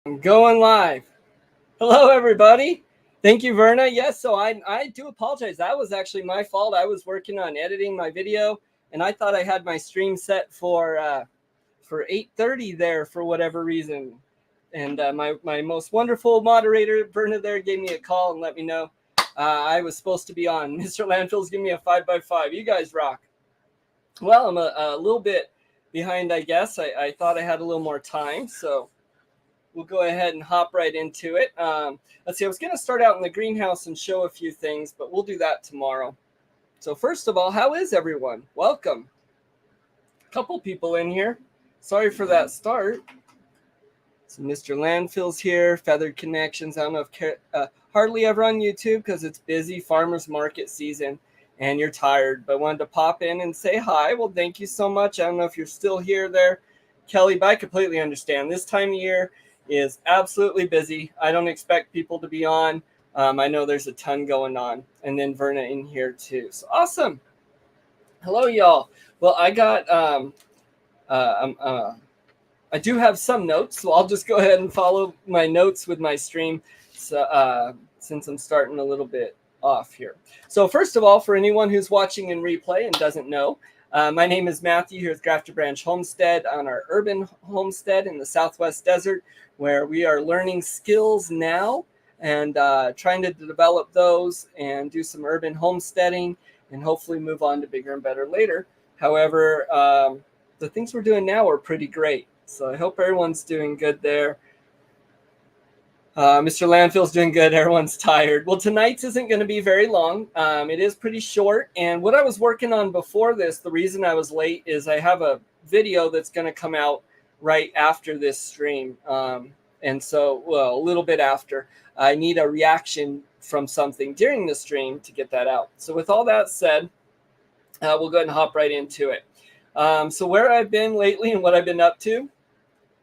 I'm going live. Hello, everybody. Thank you, Verna. Yes, so I do apologize. That was actually my fault. I was working on editing my video, and I thought I had my stream set for 8:30 there for whatever reason. And my most wonderful moderator, Verna, there gave me a call and let me know I was supposed to be on. Mr. Landfill's giving me a 5x5. You guys rock. Well, I'm a little bit behind, I guess. I thought I had a little more time, so we'll go ahead and hop right into it. Let's see, I was going to start out in the greenhouse and show a few things, but we'll do that tomorrow. So first of all, how is everyone? Welcome. A couple people in here. Sorry for that start. So Mr. Landfill's here, Feathered Connections. I don't know if hardly ever on YouTube because it's busy farmers market season and you're tired, but wanted to pop in and say hi. Well, thank you so much. I don't know if you're still here there, Kelly, but I completely understand. This time of year is absolutely busy. I don't expect people to be on. I know there's a ton going on. And then Verna in here too. So awesome. Hello, y'all. Well, I got, I do have some notes, so I'll just go ahead and follow my notes with my stream since I'm starting a little bit off here. So first of all, for anyone who's watching in replay and doesn't know, my name is Matthew here at Grafton Branch Homestead on our urban homestead in the Southwest Desert, where we are learning skills now and trying to develop those and do some urban homesteading and hopefully move on to bigger and better later. However, the things we're doing now are pretty great. So I hope everyone's doing good there. Mr. Landfill's doing good. Everyone's tired. Well, tonight's isn't going to be very long. It is pretty short. And what I was working on before this, the reason I was late is I have a video that's going to come out right after this stream. And so, well, a little bit after. I need a reaction from something during the stream to get that out. So with all that said, we'll go ahead and hop right into it. So where I've been lately and what I've been up to,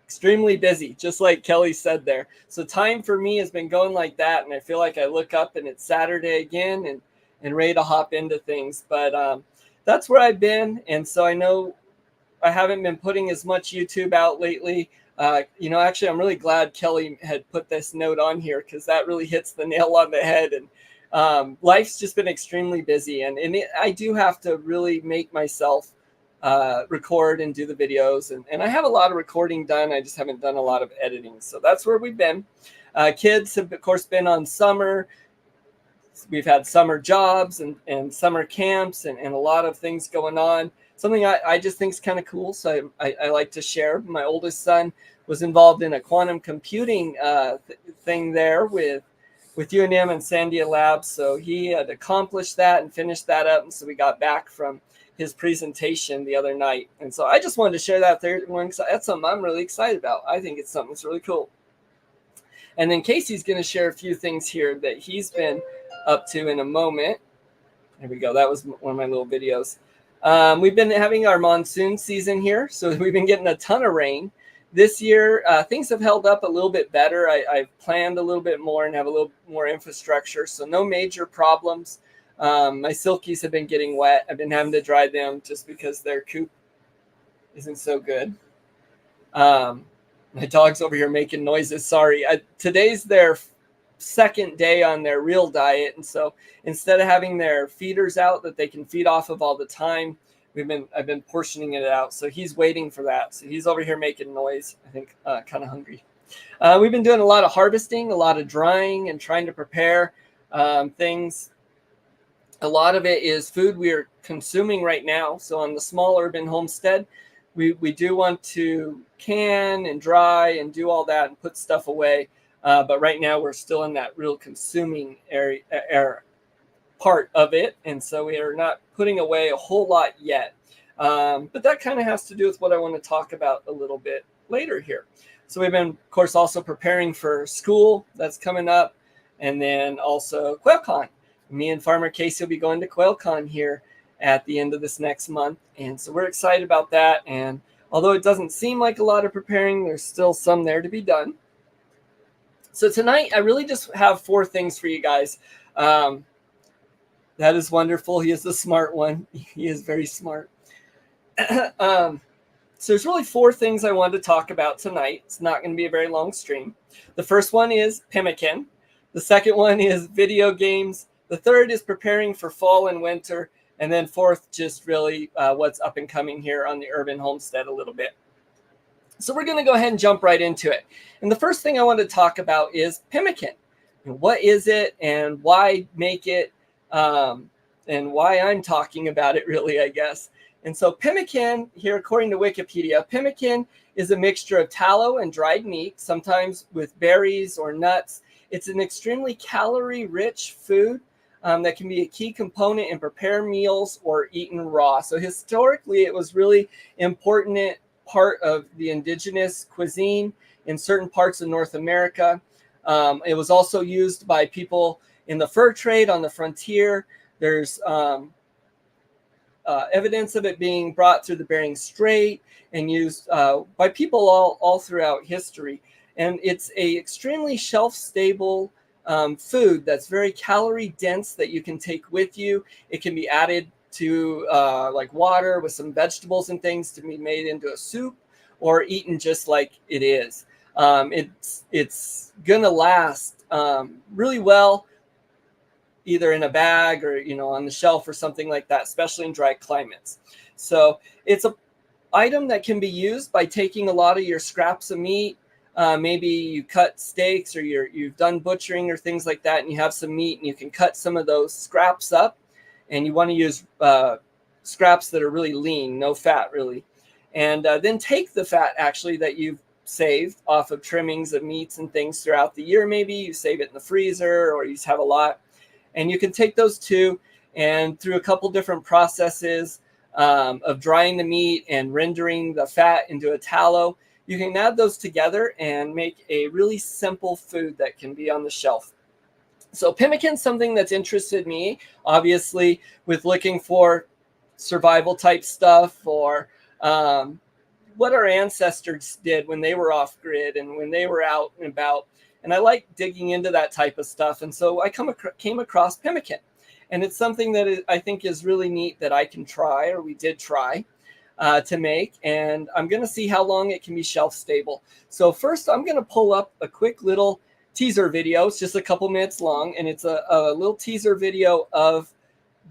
extremely busy, just like Kelly said there. So time for me has been going like that, and I feel like I look up and it's Saturday again and ready to hop into things. But that's where I've been, and so I know I haven't been putting as much YouTube out lately. Actually, I'm really glad Kelly had put this note on here because that really hits the nail on the head. And life's just been extremely busy, and I do have to really make myself record and do the videos, and I have a lot of recording done. I just haven't done a lot of editing, so that's where we've been. Kids have of course been on summer. We've had summer jobs and summer camps and a lot of things going on. Something I just think is kind of cool, so I like to share. My oldest son was involved in a quantum computing thing there with UNM and Sandia Labs, so he had accomplished that and finished that up, and so we got back from his presentation the other night. And so I just wanted to share that there. That's something I'm really excited about. I think it's something that's really cool. And then Casey's going to share a few things here that he's been up to in a moment. There we go. That was one of my little videos. We've been having our monsoon season here, so we've been getting a ton of rain. This year, things have held up a little bit better. I've planned a little bit more and have a little more infrastructure, so no major problems. My silkies have been getting wet. I've been having to dry them just because their coop isn't so good. My dog's over here making noises. Sorry. Today's their second day on their real diet, and so instead of having their feeders out that they can feed off of all the time, I've been portioning it out. So he's waiting for that. So he's over here making noise. I think kind of hungry. We've been doing a lot of harvesting, a lot of drying, and trying to prepare things. A lot of it is food we are consuming right now. So on the small urban homestead, we do want to can and dry and do all that and put stuff away. But right now we're still in that real consuming area part of it. And so we are not putting away a whole lot yet. But that kind of has to do with what I want to talk about a little bit later here. So we've been, of course, also preparing for school that's coming up. And then also QuailCon. Me and Farmer Casey will be going to QuailCon here at the end of this next month. And so we're excited about that. And although it doesn't seem like a lot of preparing, there's still some there to be done. So tonight, I really just have 4 things for you guys. That is wonderful. He is the smart one. He is very smart. So there's really 4 things I wanted to talk about tonight. It's not going to be a very long stream. The first one is Pemican. The second one is video games. The third is preparing for fall and winter. And then fourth, just really what's up and coming here on the urban homestead a little bit. So we're going to go ahead and jump right into it. And the first thing I want to talk about is Pemican. What is it and why make it, and why I'm talking about it really, I guess. And so pemmican, here according to Wikipedia, pemmican is a mixture of tallow and dried meat, sometimes with berries or nuts. It's an extremely calorie-rich food that can be a key component in prepared meals or eaten raw. So historically, it was really important part of the indigenous cuisine in certain parts of North America. It was also used by people in the fur trade on the frontier. There's evidence of it being brought through the Bering Strait and used by people all throughout history. And it's a extremely shelf-stable food that's very calorie dense that you can take with you. It can be added to like water with some vegetables and things to be made into a soup or eaten just like it is. It's gonna last really well either in a bag or on the shelf or something like that, especially in dry climates. So it's a item that can be used by taking a lot of your scraps of meat. Maybe you cut steaks or you've done butchering or things like that, and you have some meat and you can cut some of those scraps up, and you want to use scraps that are really lean, no fat really, and then take the fat actually that you've saved off of trimmings of meats and things throughout the year. Maybe you save it in the freezer or you just have a lot. And you can take those two and through a couple different processes of drying the meat and rendering the fat into a tallow, you can add those together and make a really simple food that can be on the shelf. So pemmican's something that's interested me, obviously, with looking for survival type stuff or what our ancestors did when they were off grid and when they were out and about. And I like digging into that type of stuff. And so I came across pemmican. And it's something that I think is really neat that I can try, or we did try to make. And I'm going to see how long it can be shelf stable. So first, I'm going to pull up a quick little teaser video. It's just a couple minutes long. And it's a little teaser video of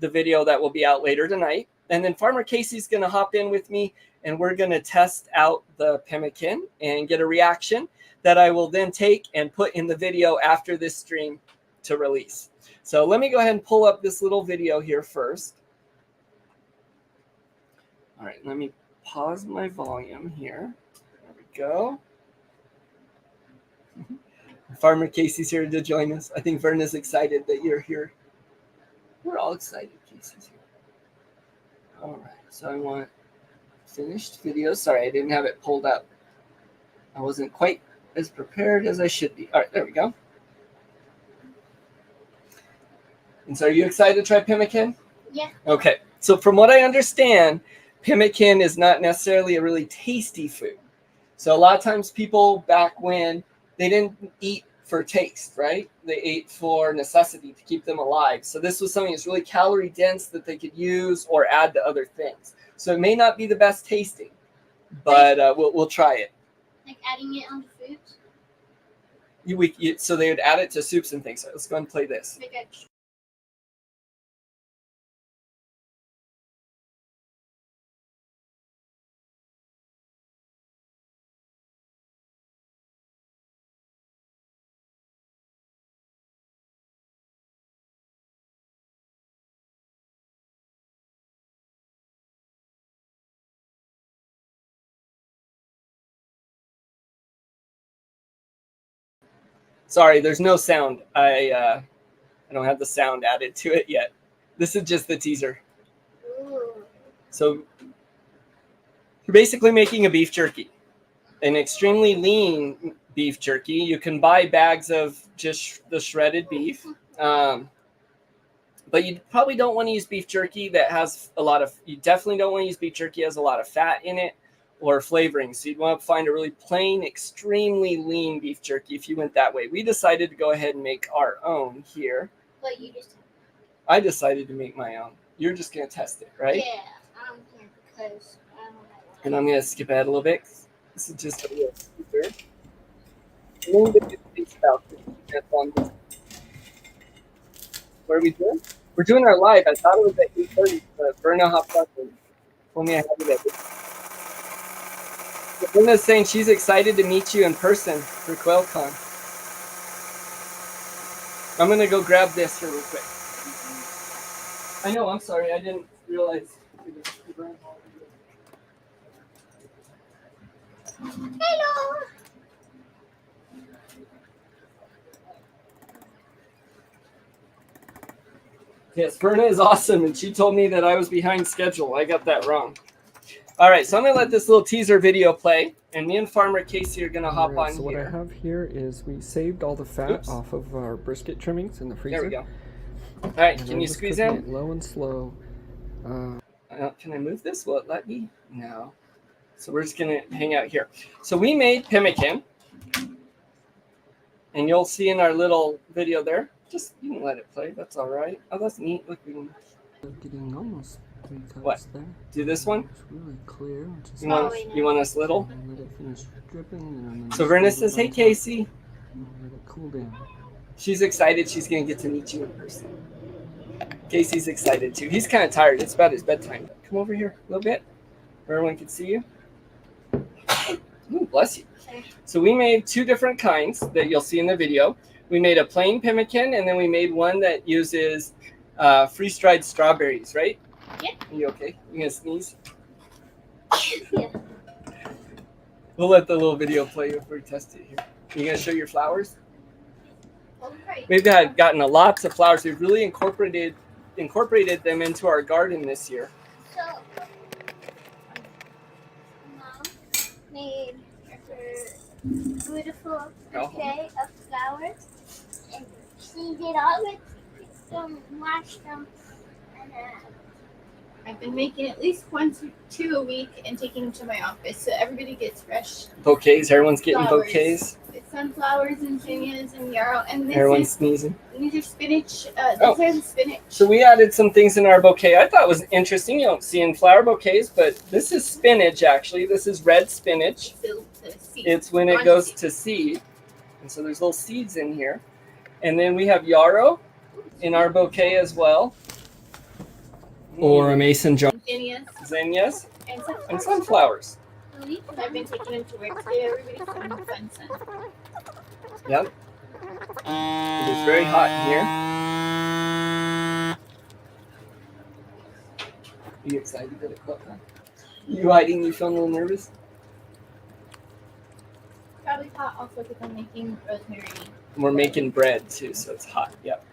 the video that will be out later tonight. And then Farmer Casey's going to hop in with me, and we're going to test out the pemmican and get a reaction that I will then take and put in the video after this stream to release. So let me go ahead and pull up this little video here first. All right, let me pause my volume here. There we go. Farmer Casey's here to join us. I think Verna's excited that you're here. We're all excited Casey's here. All right, so I want finished video. Sorry, I didn't have it pulled up. I wasn't quite as prepared as I should be. All right, there we go. And so are you excited to try pemmican? Yeah. Okay, so from what I understand, pemmican is not necessarily a really tasty food. So a lot of times people back when they didn't eat for taste, right? They ate for necessity to keep them alive. So this was something that's really calorie dense that they could use or add to other things. So it may not be the best tasting, but we'll try it. Like adding it onto foods? So they would add it to soups and things. So let's go ahead and play this. Sorry, there's no sound. I don't have the sound added to it yet. This is just the teaser. Ooh. So you're basically making a beef jerky, an extremely lean beef jerky. You can buy bags of just the shredded beef, but you probably don't want to use beef jerky that has a lot of. You definitely don't want to use beef jerky that has a lot of fat in it or flavoring. So you'd want to find a really plain, extremely lean beef jerky if you went that way. We decided to go ahead and make our own here. What you just? I decided to make my own. You're just gonna test it, right? Yeah, I don't care because I don't have one. And I'm going to skip ahead a little bit. This is just a little teaser. And then the things about 15 minutes long. What are we doing? We're doing our live. I thought it was at 8:30, but Verna hopped up and told me I had it at 8. Verna's saying she's excited to meet you in person for QuailCon. I'm going to go grab this here real quick. I know, I'm sorry. I didn't realize. Hello. Yes, Verna is awesome, and she told me that I was behind schedule. I got that wrong. All right, so I'm going to let this little teaser video play, and me and Farmer Casey are going to hop on so here. What I have here is we saved all the fat off of our brisket trimmings in the freezer. There we go. All right, And can I'm you just squeeze cooking in? it low and slow. Can I move this? Will it let me? No. So we're just going to hang out here. So we made pemmican, and you'll see in our little video there. Just, you can let it play. That's all right. Oh, that's neat. Look, we can... Getting almost 3 cups What? there. Do this one? It's really clear. Just You want us little? let it finish dripping. And So Verna says, hey, Casey. Let it cool down. She's excited. She's going to get to meet you in person. Casey's excited too. He's kind of tired. It's about his bedtime. Come over here a little bit where everyone can see you. Ooh, bless you. So we made 2 different kinds that you'll see in the video. We made a plain pemmican, and then we made one that uses freeze-dried strawberries, right? Yeah. Are you okay? You gonna sneeze? Yeah. We'll let the little video play before we test it here. You gonna show your flowers? Okay. We've gotten lots of flowers. We've really incorporated them into our garden this year. So, Mom made a beautiful bouquet of flowers, and she did all with some, washed them, and I've been making at least 1 to 2 a week and taking them to my office so everybody gets fresh Bouquets. Everyone's getting flowers. bouquets. It's sunflowers and zinnias and yarrow, and Everyone's sneezing. these are spinach. Oh. These are the spinach. So we added some things in our bouquet I thought was interesting. You don't see in flower bouquets, but this is spinach actually. This is red spinach. The seed. It's when it goes to seed. And so there's little seeds in here. And then we have yarrow in our bouquet as well. Or a mason jar. Zinnias Zinnias and sunflowers. and sunflowers. I've been taking them to work today. Everybody's having a fun sun. Yep. It is very hot in here. Are you excited that it caught that? You hiding? You feeling a little nervous? Probably hot also because I'm making rosemary. We're making bread too, so it's hot. Yep.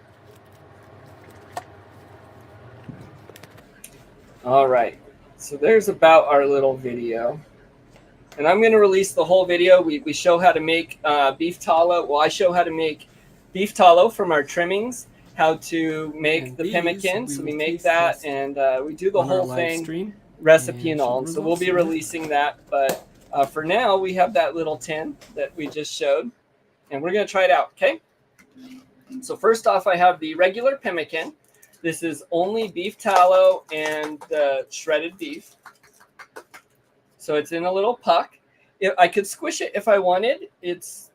All right. So there's about our little video. And I'm going to release the whole video. We show how to make beef tallow. Well, I show how to make beef tallow from our trimmings, how to make And the these pemmican. So we we will make taste that, test and we do the on our whole live thing, stream. recipe and And all. some So we'll be results. releasing that. But for now, we have that little tin that we just showed. And we're going to try it out, okay? So first off, I have the regular pemmican. This is only beef tallow and the shredded beef. So it's in a little puck. I could squish it if I wanted. It's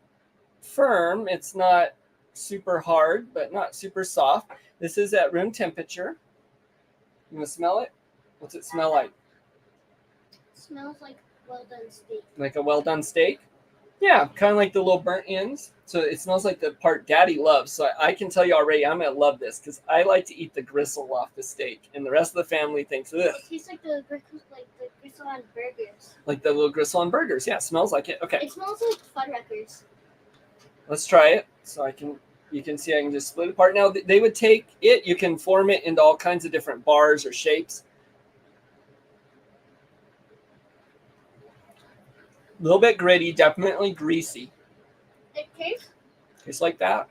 firm. It's not super hard, but not super soft. This is at room temperature. You want to smell it? What's it smell like? smells like well done steak. Like a well done steak? Yeah, kind of like the little burnt ends. So it smells like the part Daddy loves. So I can tell you already, I'm going to love this because I like to eat the gristle off the steak. And the rest of the family thinks, ugh. It tastes like the gristle on burgers. Like the little gristle on burgers. Yeah, it smells like it. Okay, It smells like Fuddruckers. let's try it. So you can see I can just split it apart. Now they would take it, you can form it into all kinds of different bars or shapes. A little bit gritty, definitely greasy. It tastes, Tastes like that.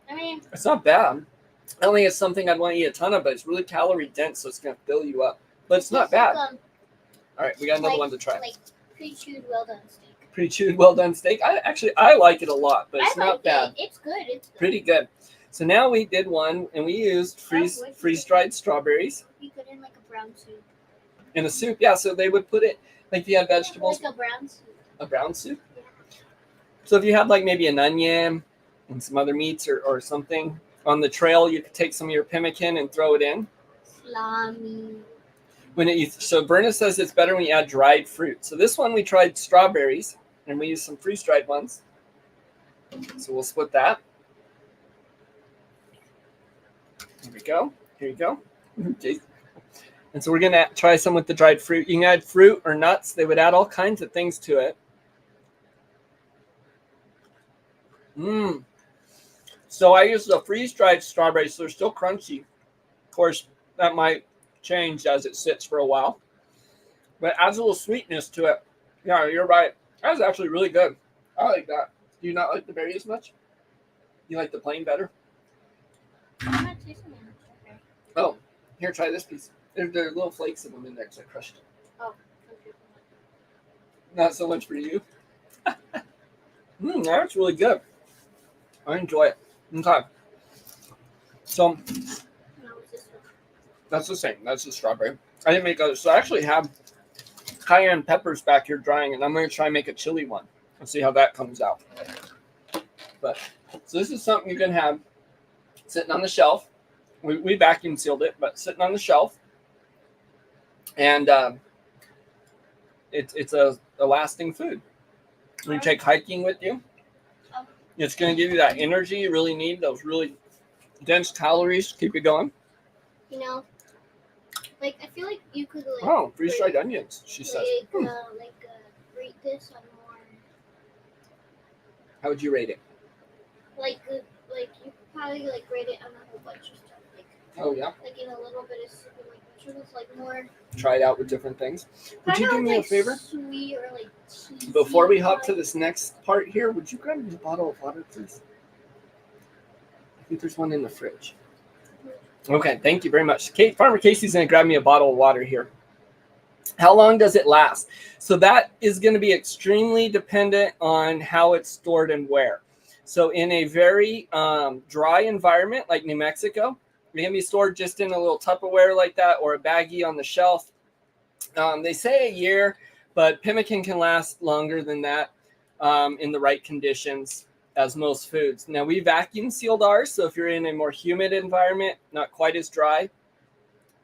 I mean, It's not bad. I don't think it's something I'd want to eat a ton of, but it's really calorie dense, so it's going to fill you up. But it's not tastes bad. like, All right, we got another like- one to try. Like pre-chewed well done steak. Pre-chewed, well done steak. I like it a lot, but it's I not like bad. it. It's good. It's good. Pretty good. So now we did one, and we used freeze-dried strawberries You put in like a brown soup. in a soup. Yeah, so they would put it. Like if you had vegetables, Like a brown soup. a brown soup. Yeah. So if you had like maybe an onion and some other meats or something on the trail, you could take some of your pemmican and throw it in. Salami. So Berna says it's better when you add dried fruit. So this one we tried strawberries and we used some freeze-dried ones. So we'll split that. Here we go. Here you go. Jason. And so we're going to try some with the dried fruit. You can add fruit or nuts. They would add all kinds of things to it. So I used the freeze-dried strawberries, so they're still crunchy. Of course, that might change as it sits for a while. But it adds a little sweetness to it. Yeah, you're right. That was actually really good. I like that. Do you not like the berry as much? You like the plain better? I'm not tasting it. Okay. Oh, here, try this piece. There are little flakes of them in there because I crushed it. Oh, okay. Not so much for you. That's really good. I enjoy it. Okay. So No, it's this one. that's the same. That's the strawberry. I didn't make others. So I actually have cayenne peppers back here drying, and I'm going to try and make a chili one and see how that comes out. But so this is something you can have sitting on the shelf. We vacuum sealed it, but sitting on the shelf. And it's a lasting food. When you take hiking with you, it's going to give you that energy you really need, those really dense calories to keep you going. You know, like I feel like you could like. Oh, freeze-dried onions, she says. Rate this on more. How would you rate it? Like you probably like rate it on a whole bunch of stuff. Like Oh, yeah. like in a little bit of soup, like vegetables, like more. Try it out with different things. Would you do me a favor? Sweet or like cheesy. Before we hop to this next part here, would you grab me a bottle of water, please? I think there's one in the fridge. Okay, thank you very much. Farmer Casey's going to grab me a bottle of water here. How long does it last? So that is going to be extremely dependent on how it's stored and where. So in a very dry environment like New Mexico, it can be stored just in a little Tupperware like that or a baggie on the shelf. They say a year, but pemmican can last longer than that in the right conditions as most foods. Now, we vacuum sealed ours, so if you're in a more humid environment, not quite as dry,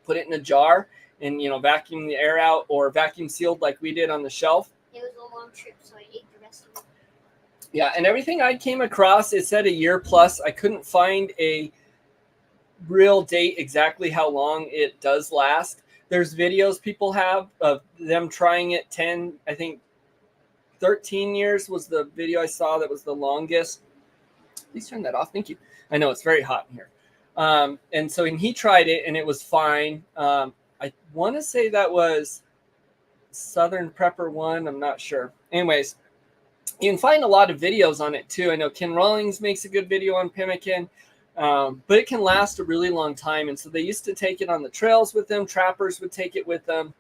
put it in a jar and, vacuum the air out, or vacuum sealed like we did on the shelf. It was a long trip, so I ate the rest of it. Yeah, and everything I came across, it said a year plus. I couldn't find a real date exactly how long it does last. There's videos people have of them trying it 10, I think 13 years was the video I saw that was the longest. Please turn that off. Thank you. I know it's very hot in here. And so when he tried it and it was fine. I want to say that was Southern Prepper 1. I'm not sure. Anyways, you can find a lot of videos on it too. I know Ken Rawlings makes a good video on pemmican. But it can last a really long time. And so they used to take it on the trails with them. Trappers would take it with them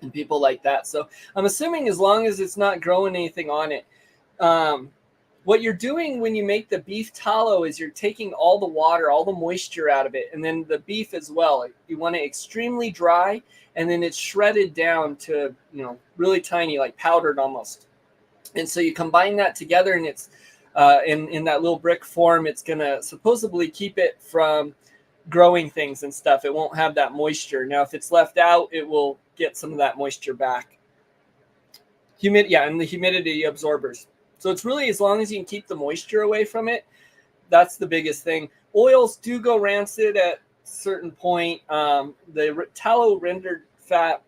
and people like that. So I'm assuming as long as it's not growing anything on it. What you're doing when you make the beef tallow is you're taking all the water, all the moisture out of it. And then the beef as well. You want it extremely dry. And then it's shredded down to, really tiny, like powdered almost. And so you combine that together and it's in that little brick form. It's going to supposedly keep it from growing things and stuff. It won't have that moisture. Now, if it's left out, it will get some of that moisture back. And the humidity absorbers. So it's really as long as you can keep the moisture away from it, that's the biggest thing. Oils do go rancid at a certain point. The tallow rendered fat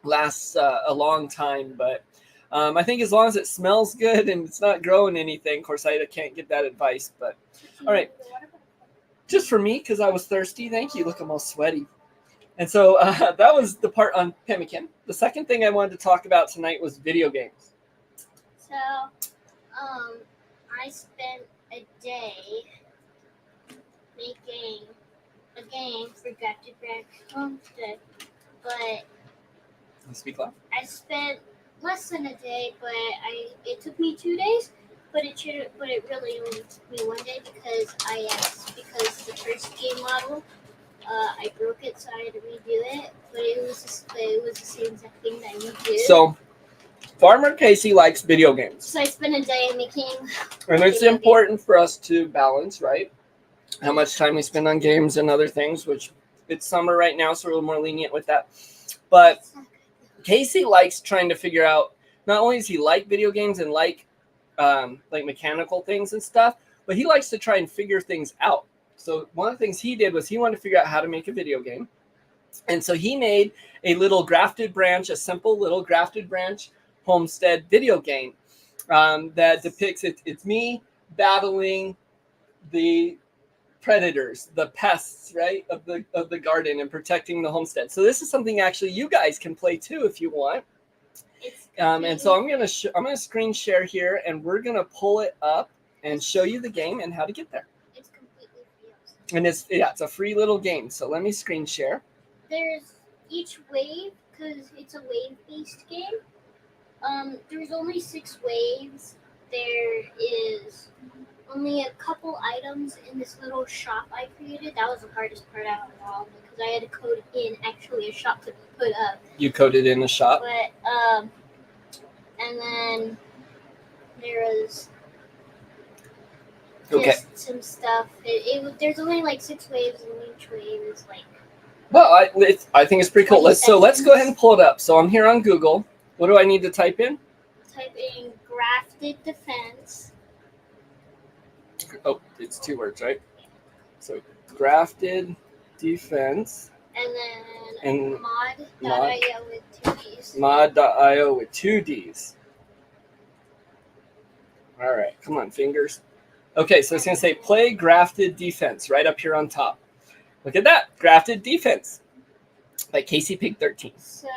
lasts a long time, but I think as long as it smells good and it's not growing anything, of course, I can't give that advice. But all right, just for me, because I was thirsty. Thank you. Look, I'm all sweaty. And so that was the part on pemmican. The second thing I wanted to talk about tonight was video games. So, I spent a day making a game for Got to Back Homestead, but Speak loud. I spent less than a day, but it took me 2 days, but it really only took me 1 day because the first game model I broke it, so I had to redo it. But it was the same exact thing that you did. So, Farmer Casey likes video games. So I spent a day making. And it's video important for us to balance, right? How much time we spend on games and other things, which it's summer right now, so we're a little more lenient with that. But Casey likes trying to figure out, not only does he like video games and like mechanical things and stuff, but he likes to try and figure things out. So one of the things he did was he wanted to figure out how to make a video game. And so he made a little grafted branch, a simple little grafted branch homestead video game that depicts it's me battling the predators, the pests, right, of the garden and protecting the homestead. So this is something actually you guys can play too if you want. And so I'm gonna screen share here, and we're gonna pull it up and show you the game and how to get there. It's completely free. And it's a free little game. So let me screen share. There's each wave, because it's a wave-based game. There's only 6 waves. There is only a couple items in this little shop I created. That was the hardest part out of all, because I had to code in actually a shop to put up. You coded in a shop? But, and then there was just some stuff. There's only like 6 waves, and each wave is like... Well, I think it's pretty cool. Let's go ahead and pull it up. So I'm here on Google. What do I need to type in? Type in grafted defense. Oh, it's 2 words, right? So grafted defense. And then mod.io with 2 Ds. Mod.io with 2 Ds. All right, come on, fingers. Okay, so it's going to say play grafted defense right up here on top. Look at that, grafted defense by Casey Pig 13. So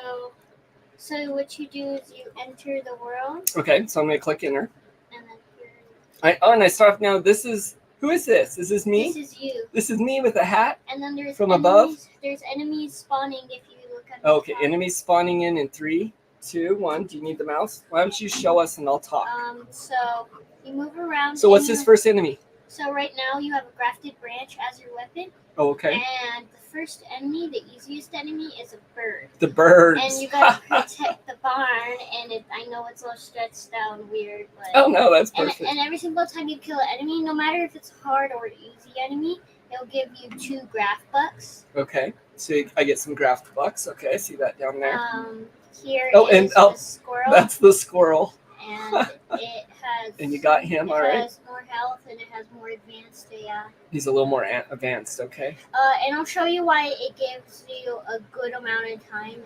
what you do is you enter the world. Okay, so I'm going to click enter. And then and I start off now. Who is this? Is this me? This is you. This is me with a hat. And then there's from enemies, above. There's enemies spawning if you look at the Okay, top. enemies spawning in 3, 2, 1. Do you need the mouse? Why don't you show us and I'll talk. So you move around. So what's this first enemy? So right now you have a grafted branch as your weapon. Oh, okay. And the first enemy, the easiest enemy, is a bird. The birds. And you gotta protect the barn. And I know it's all stretched out and weird, but oh no, that's perfect. And every single time you kill an enemy, no matter if it's hard or easy enemy, it'll give you 2 graft bucks. Okay, so I get some graft bucks. Okay, I see that down there. Here is the squirrel. That's the squirrel. And it has. And you got him, all right. It has more health and it has more advanced AI. He's a little more advanced, okay. And I'll show you why it gives you a good amount of time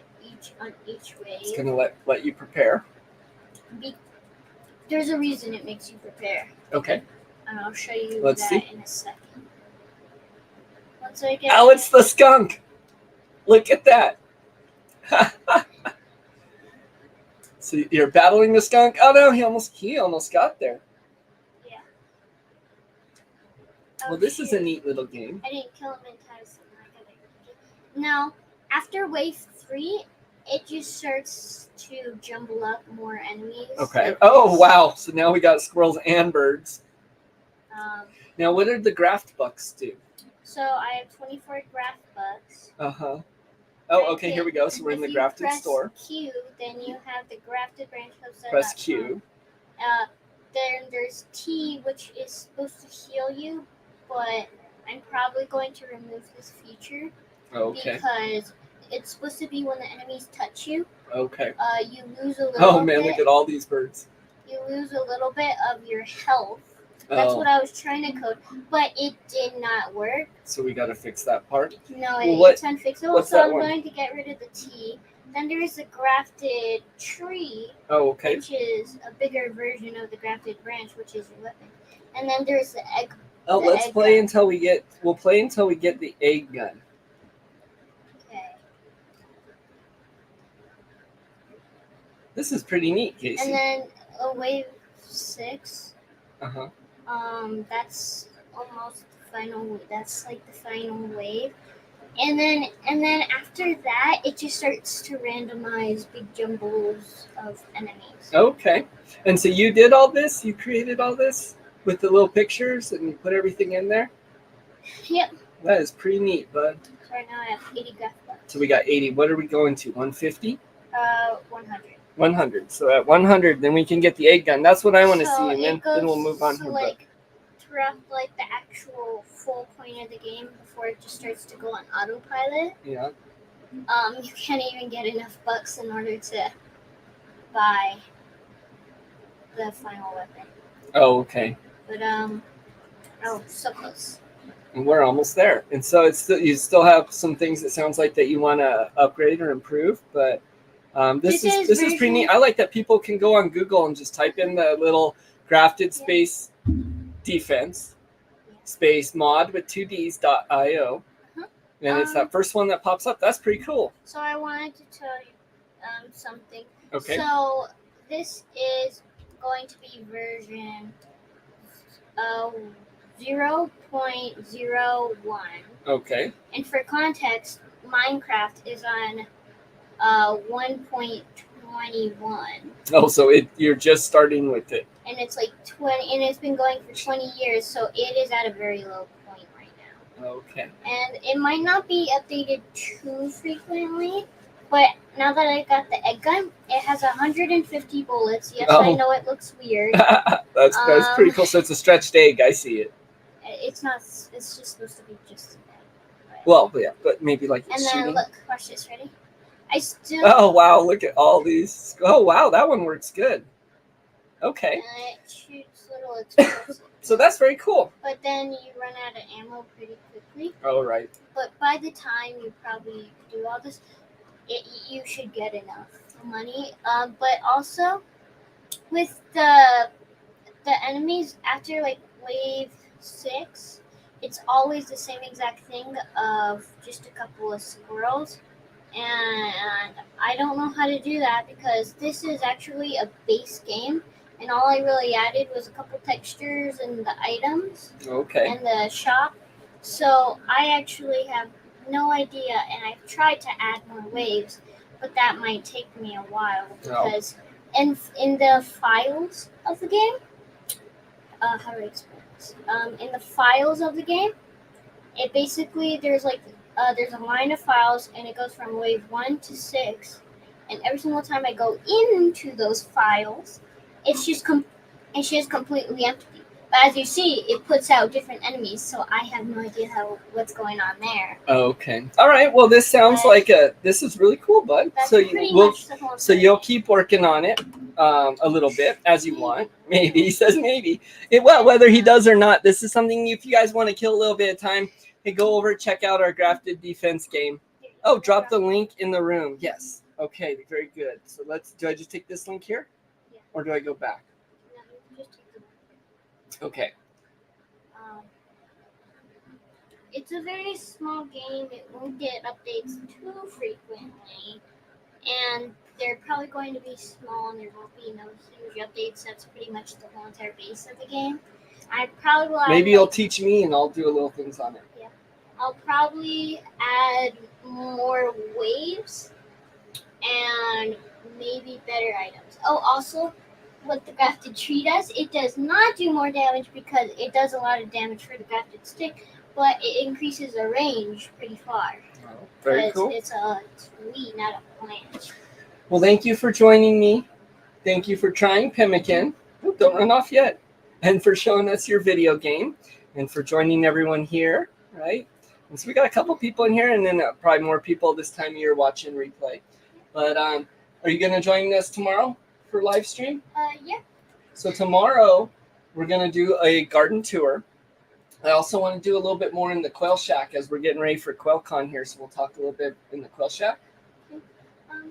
on each wave. It's gonna let you prepare. There's a reason it makes you prepare. Okay. And I'll show you in a second. Once I get. Oh, it's the skunk. Look at that. So you're battling the skunk. Oh no, he almost got there. Yeah. Well, this is a neat little game. I didn't kill him in time, so now after wave 3, it just starts to jumble up more enemies. Okay. Oh wow! So now we got squirrels and birds. Now, what did the graft bucks do? So I have 24 graft bucks. Oh, okay, here we go. So we're in the grafted store. Press Q, then you have the grafted branch. Press Q. Then there's T, which is supposed to heal you, but I'm probably going to remove this feature. Okay. Because it's supposed to be when the enemies touch you. Okay. You lose a little bit. Oh man, look at all these birds. You lose a little bit of your health. That's what I was trying to code, but it did not work. So we got to fix that part. No, it's unfixable. So I'm going to get rid of the T. Then there's a grafted tree. Oh, okay. Which is a bigger version of the grafted branch, which is your weapon. And then there's the egg. Oh, let's play until we get. We'll play until we get the egg gun. Okay. This is pretty neat, Casey. And then a wave 6. That's almost the final. That's like the final wave, and then after that, it just starts to randomize big jumbles of enemies. Okay, and so you did all this. You created all this with the little pictures, and you put everything in there. Yep. That is pretty neat, bud. So right now I have 80 graph bucks. So we got 80. What are we going to? 150? 100. 100. So at 100, then we can get the egg gun. That's what I want to So see, and it then we'll goes move on to, here. like, throughout like the actual full point of the game before it just starts to go on autopilot. Yeah. You can't even get enough bucks in order to buy the final weapon. Oh, okay. But so close. And we're almost there. And so it's still, you still have some things that sounds like that you want to upgrade or improve, but this is pretty neat. I like that people can go on Google and just type in the little grafted space defense space mod with 2ds.io. And it's that first one that pops up. That's pretty cool. So I wanted to tell you something. Okay. So this is going to be version 0.01. Okay. And for context, Minecraft is on 1.21. Oh, so you're just starting with it. And it's like 20, and it's been going for 20 years, so it is at a very low point right now. Okay. And it might not be updated too frequently, but now that I got the egg gun, it has 150 bullets. Yes, I know it looks weird. That's pretty cool. So it's a stretched egg. I see it. It's not. It's just supposed to be just an egg. Well, yeah, but maybe like and shooting. then look, watch this. Ready? I still. Oh wow! Look at all these. Oh wow, that one works good. Okay. And it shoots little explosives. So that's very cool. But then you run out of ammo pretty quickly. Oh right. But by the time you probably do all this, you should get enough money. But also with the enemies after like wave 6, it's always the same exact thing of just a couple of squirrels. And I don't know how to do that because this is actually a base game, and all I really added was a couple textures and the items and the shop. So I actually have no idea, and I've tried to add more waves, but that might take me a while because in the files of the game, how do I explain this? In the files of the game, it basically there's a line of files, and it goes from wave 1 to 6, and every single time I go into those files, it's just completely empty. But as you see, it puts out different enemies, so I have no idea what's going on there. Okay. All right. Well, this sounds this is really cool, bud. So you'll keep working on it a little bit as you want. Maybe he says maybe. Well, whether he does or not, this is something if you guys want to kill a little bit of time, hey, go over check out our grafted defense game. Oh, drop the link in the room. Yes. Okay. Very good. So do I just take this link here, or do I go back? Okay. It's a very small game. It won't get updates too frequently, and they're probably going to be small, and there won't be no huge updates. That's pretty much the whole entire base of the game. I probably will. Maybe you'll teach me, and I'll do a little things on it. Yeah, I'll probably add more waves and maybe better items. Oh, also, what the grafted tree does, it does not do more damage because it does a lot of damage for the grafted stick, but it increases the range pretty far. Oh, very cool. It's a tree, not a plant. Well, thank you for joining me. Thank you for trying Pemican. Oh, don't run off yet. And for showing us your video game, and for joining everyone here, right? And so we got a couple people in here, and then probably more people this time of year watching replay. But are you going to join us tomorrow for live stream? Yeah. So tomorrow we're going to do a garden tour. I also want to do a little bit more in the Quail Shack as we're getting ready for QuailCon here. So we'll talk a little bit in the Quail Shack. I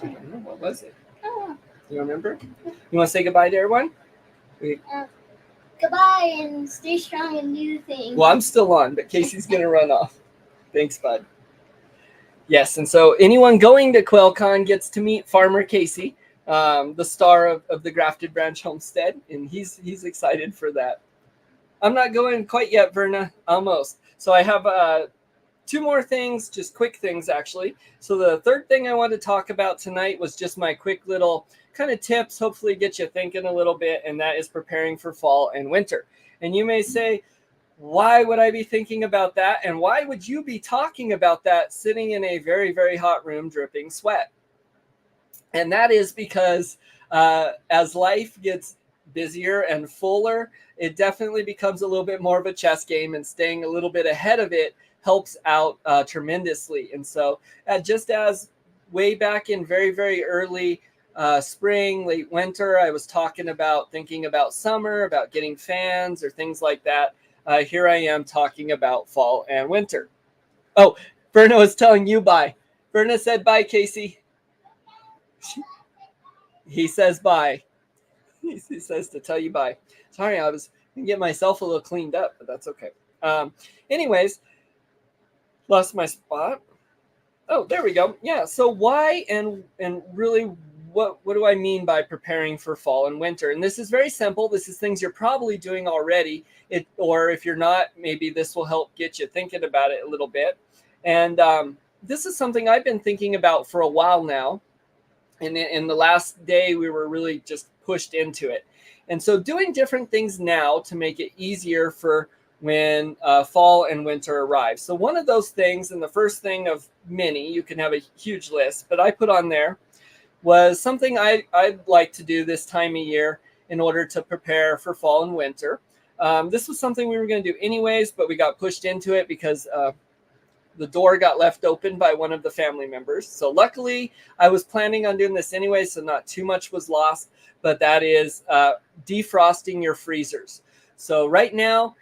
don't know. What was it? Do you remember? You want to say goodbye to everyone? Goodbye and stay strong and do things. Well, I'm still on, but Casey's going to run off. Thanks, bud. Yes, and so anyone going to QuailCon gets to meet Farmer Casey, the star of the Grafted Branch Homestead, and he's excited for that. I'm not going quite yet, Verna. Almost. So I have 2 more things, just quick things, actually. So the third thing I wanted to talk about tonight was just my quick little kind of tips, hopefully get you thinking a little bit, and that is preparing for fall and winter. And you may say, why would I be thinking about that? And why would you be talking about that sitting in a very, very hot room dripping sweat? And that is because as life gets busier and fuller, it definitely becomes a little bit more of a chess game, and staying a little bit ahead of it helps out tremendously. And so just as way back in very, very early spring, late winter, I was talking about thinking about summer, about getting fans or things like that. Here I am talking about fall and winter. Oh, Verna was telling you bye. Verna said bye, Casey. He says bye. He says to tell you bye. Sorry, I was going to get myself a little cleaned up, but that's okay. Anyways, lost my spot. Oh, there we go. Yeah. So why and really what do I mean by preparing for fall and winter? And this is very simple. This is things you're probably doing already. Or if you're not, maybe this will help get you thinking about it a little bit. And this is something I've been thinking about for a while now. And in the last day, we were really just pushed into it. And so doing different things now to make it easier for when fall and winter arrive. So one of those things, and the first thing of many, you can have a huge list, but I put on there, was something I'd like to do this time of year in order to prepare for fall and winter. This was something we were going to do anyways, but we got pushed into it because the door got left open by one of the family members. So luckily, I was planning on doing this anyway, so not too much was lost, but that is defrosting your freezers. So right now,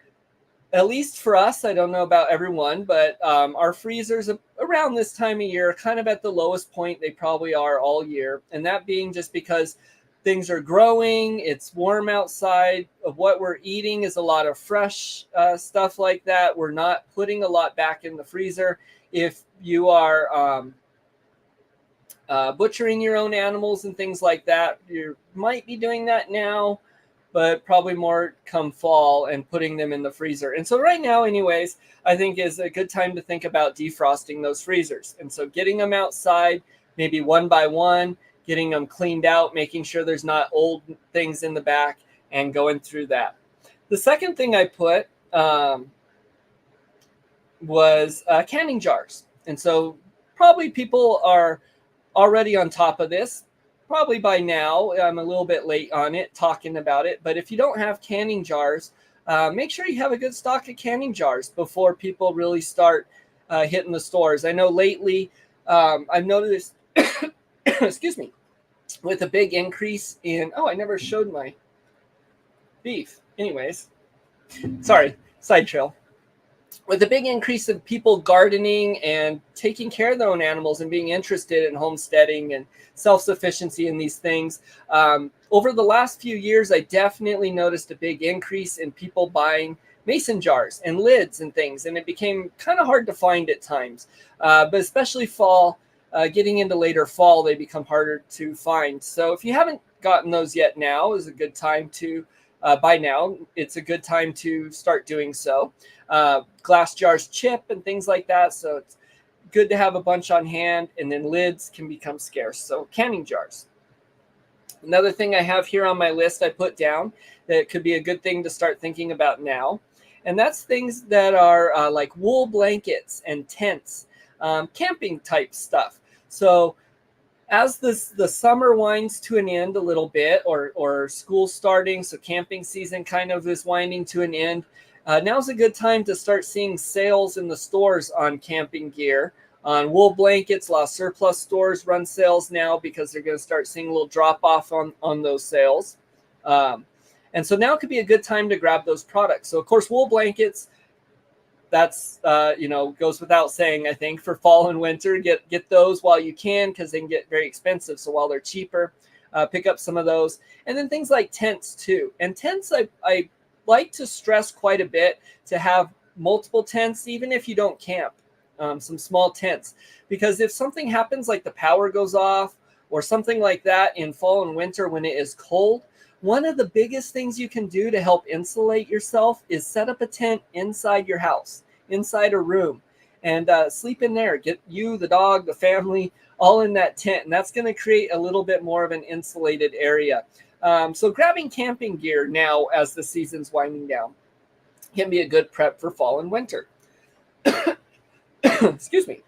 at least for us, I don't know about everyone, but our freezers around this time of year are kind of at the lowest point they probably are all year. And that being just because things are growing, it's warm outside. Of what we're eating is a lot of fresh stuff like that. We're not putting a lot back in the freezer. If you are butchering your own animals and things like that, you might be doing that now, but probably more come fall and putting them in the freezer. And so right now, anyways, I think is a good time to think about defrosting those freezers. And so getting them outside, maybe one by one, getting them cleaned out, making sure there's not old things in the back, and going through that. The second thing I put was canning jars. And so probably people are already on top of this. Probably by now, I'm a little bit late on it, talking about it. But if you don't have canning jars, make sure you have a good stock of canning jars before people really start hitting the stores. I know lately I've noticed, excuse me, with a big increase in, I never showed my beef. Anyways, sorry, side trail. With a big increase of people gardening and taking care of their own animals and being interested in homesteading and self-sufficiency in these things, over the last few years, I definitely noticed a big increase in people buying mason jars and lids and things, and it became kind of hard to find at times. But especially fall, getting into later fall, they become harder to find. So if you haven't gotten those yet, now is a good time to by now, it's a good time to start doing so. Glass jars chip and things like that. So it's good to have a bunch on hand, and then lids can become scarce. So canning jars. Another thing I have here on my list I put down that could be a good thing to start thinking about now. And that's things that are like wool blankets and tents, camping type stuff. So as the summer winds to an end a little bit, or school starting, so camping season kind of is winding to an end, now's a good time to start seeing sales in the stores on camping gear. On wool blankets, a lot of surplus stores run sales now because they're going to start seeing a little drop off on those sales. And so now could be a good time to grab those products. So of course, wool blankets, that's goes without saying. I think for fall and winter, get those while you can, because they can get very expensive. So while they're cheaper, pick up some of those. And then things like tents too. And tents, I like to stress quite a bit to have multiple tents, even if you don't camp. Some small tents, because if something happens, like the power goes off or something like that in fall and winter when it is cold, one of the biggest things you can do to help insulate yourself is set up a tent inside your house, inside a room, and sleep in there. Get you, the dog, the family, all in that tent. And that's going to create a little bit more of an insulated area. So grabbing camping gear now as the season's winding down. can be a good prep for fall and winter. Excuse me.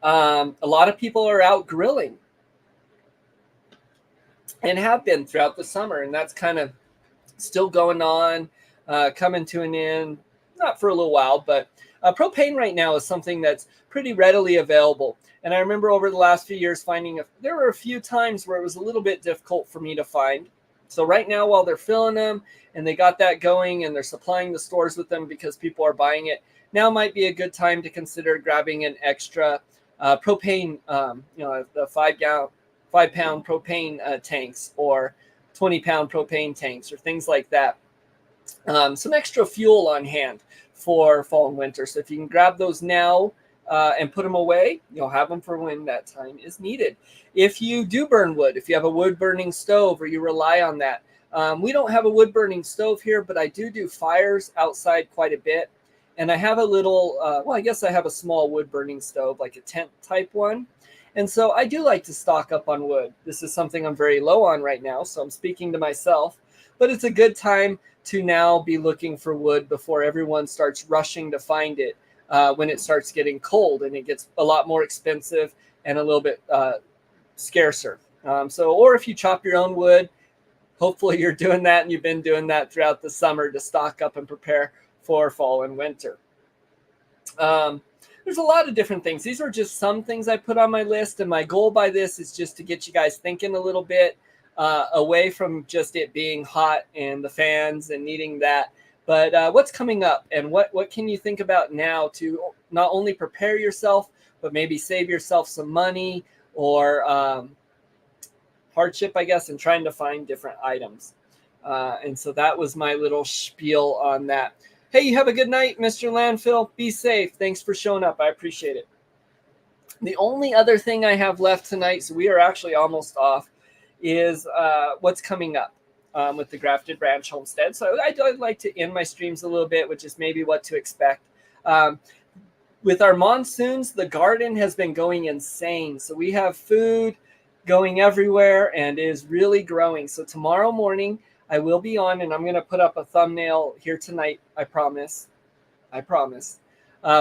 A lot of people are out grilling and have been throughout the summer, and that's kind of still going on, coming to an end, not for a little while, but propane right now is something that's pretty readily available. And I remember over the last few years finding there were a few times where it was a little bit difficult for me to find. So right now, while they're filling them and they got that going and they're supplying the stores with them because people are buying it, now might be a good time to consider grabbing an extra propane, the 5-pound propane tanks, or 20-pound propane tanks, or things like that. Some extra fuel on hand for fall and winter. So if you can grab those now and put them away, you'll have them for when that time is needed. If you do burn wood, if you have a wood burning stove or you rely on that, we don't have a wood burning stove here, but I do fires outside quite a bit. And I have a little, I guess I have a small wood burning stove, like a tent type one. And so I do like to stock up on wood. This is something I'm very low on right now, so I'm speaking to myself. But it's a good time to now be looking for wood before everyone starts rushing to find it when it starts getting cold and it gets a lot more expensive and a little bit scarcer. Or if you chop your own wood, hopefully you're doing that and you've been doing that throughout the summer to stock up and prepare for fall and winter. There's a lot of different things. These are just some things I put on my list, and my goal by this is just to get you guys thinking a little bit away from just it being hot and the fans and needing that. But what's coming up, and what can you think about now to not only prepare yourself, but maybe save yourself some money or hardship, I guess, in trying to find different items. And so that was my little spiel on that. Hey, you have a good night, Mr. Landfill. Be safe. Thanks for showing up. I appreciate it. The only other thing I have left tonight, so we are actually almost off, is what's coming up with the Grafted Ranch Homestead. So I'd like to end my streams a little bit, which is maybe what to expect. With our monsoons, the garden has been going insane. So we have food going everywhere and is really growing. So tomorrow morning, I will be on, and I'm going to put up a thumbnail here tonight. I promise,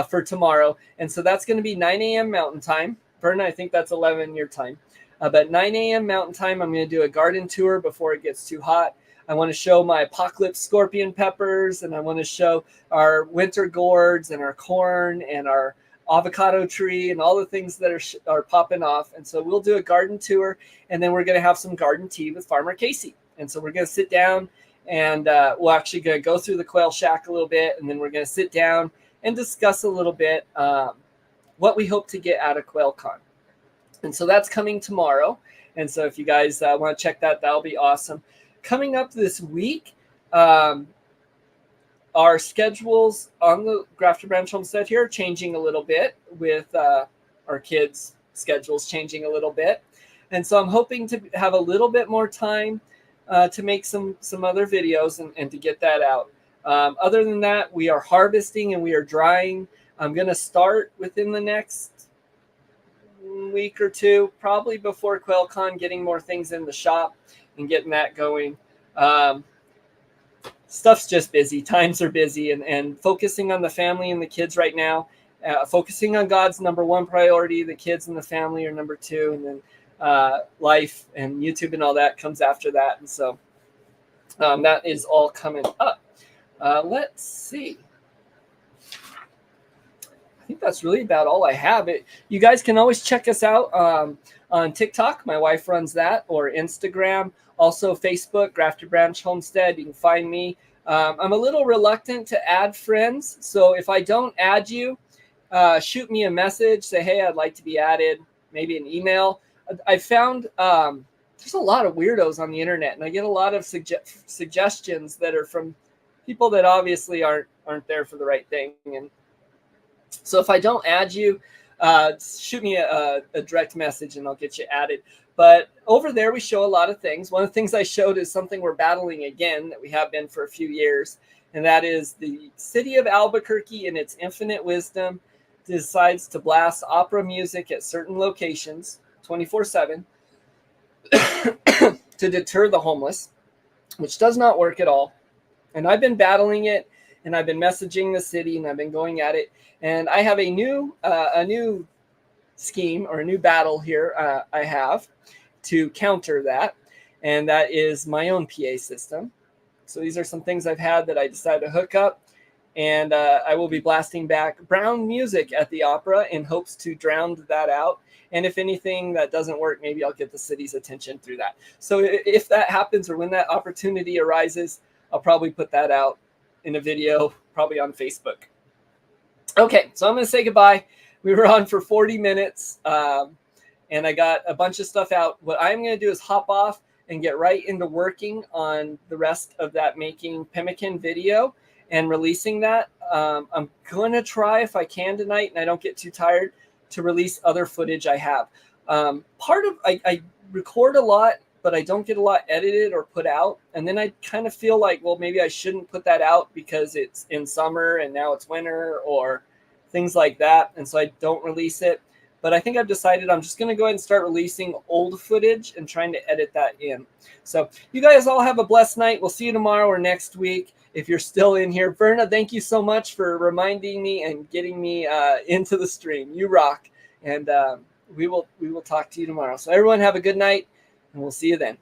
for tomorrow. And so that's going to be 9 a.m. Mountain Time. Verna, I think that's 11 your time. But 9 a.m. Mountain Time, I'm going to do a garden tour before it gets too hot. I want to show my apocalypse scorpion peppers, and I want to show our winter gourds and our corn and our avocado tree and all the things that are popping off. And so we'll do a garden tour, and then we're going to have some garden tea with Farmer Casey. And so we're going to sit down, and we're actually going to go through the quail shack a little bit, and then we're going to sit down and discuss a little bit what we hope to get out of QuailCon. And so that's coming tomorrow. And so if you guys want to check that, that'll be awesome. Coming up this week, our schedules on the Grafted Ranch Homestead here are changing a little bit with our kids' schedules changing a little bit. And so I'm hoping to have a little bit more time to make some other videos and to get that out. Other than that, we are harvesting and we are drying. I'm going to start within the next week or two, probably before QuailCon, getting more things in the shop and getting that going. Stuff's just busy. Times are busy, and focusing on the family and the kids right now. Focusing on God's number one priority. The kids and the family are number two, and then life and YouTube and all that comes after that. And so that is all coming up. Let's see. I think that's really about all I have. You guys can always check us out on TikTok. My wife runs that, or Instagram. Also Facebook, Grafted Ranch Homestead. You can find me. I'm a little reluctant to add friends. So if I don't add you, shoot me a message. Say, hey, I'd like to be added. Maybe an email. I found there's a lot of weirdos on the internet, and I get a lot of suggestions that are from people that obviously aren't there for the right thing. And so if I don't add you, shoot me a direct message and I'll get you added. But over there, we show a lot of things. One of the things I showed is something we're battling again that we have been for a few years. And that is the city of Albuquerque, in its infinite wisdom, decides to blast opera music at certain locations 24/7 to deter the homeless, which does not work at all. And I've been battling it, and I've been messaging the city, and I've been going at it. And I have a new scheme, or a new battle here I have to counter that, and that is my own PA system. So these are some things I've had that I decided to hook up, and I will be blasting back brown music at the opera in hopes to drown that out. And if anything that doesn't work, maybe I'll get the city's attention through that. So if that happens, or when that opportunity arises, I'll probably put that out in a video, probably on Facebook. Okay, so I'm going to say goodbye. We were on for 40 minutes, and I got a bunch of stuff out. What I'm going to do is hop off and get right into working on the rest of that making Pemican video and releasing that. I'm going to try, if I can tonight and I don't get too tired, to release other footage I have. I record a lot, but I don't get a lot edited or put out. And then I kind of feel like, well, maybe I shouldn't put that out because it's in summer and now it's winter or things like that. And so I don't release it. But I think I've decided I'm just going to go ahead and start releasing old footage and trying to edit that in. So you guys all have a blessed night. We'll see you tomorrow or next week if you're still in here. Verna, thank you so much for reminding me and getting me into the stream. You rock. And we will talk to you tomorrow. So everyone have a good night, and we'll see you then.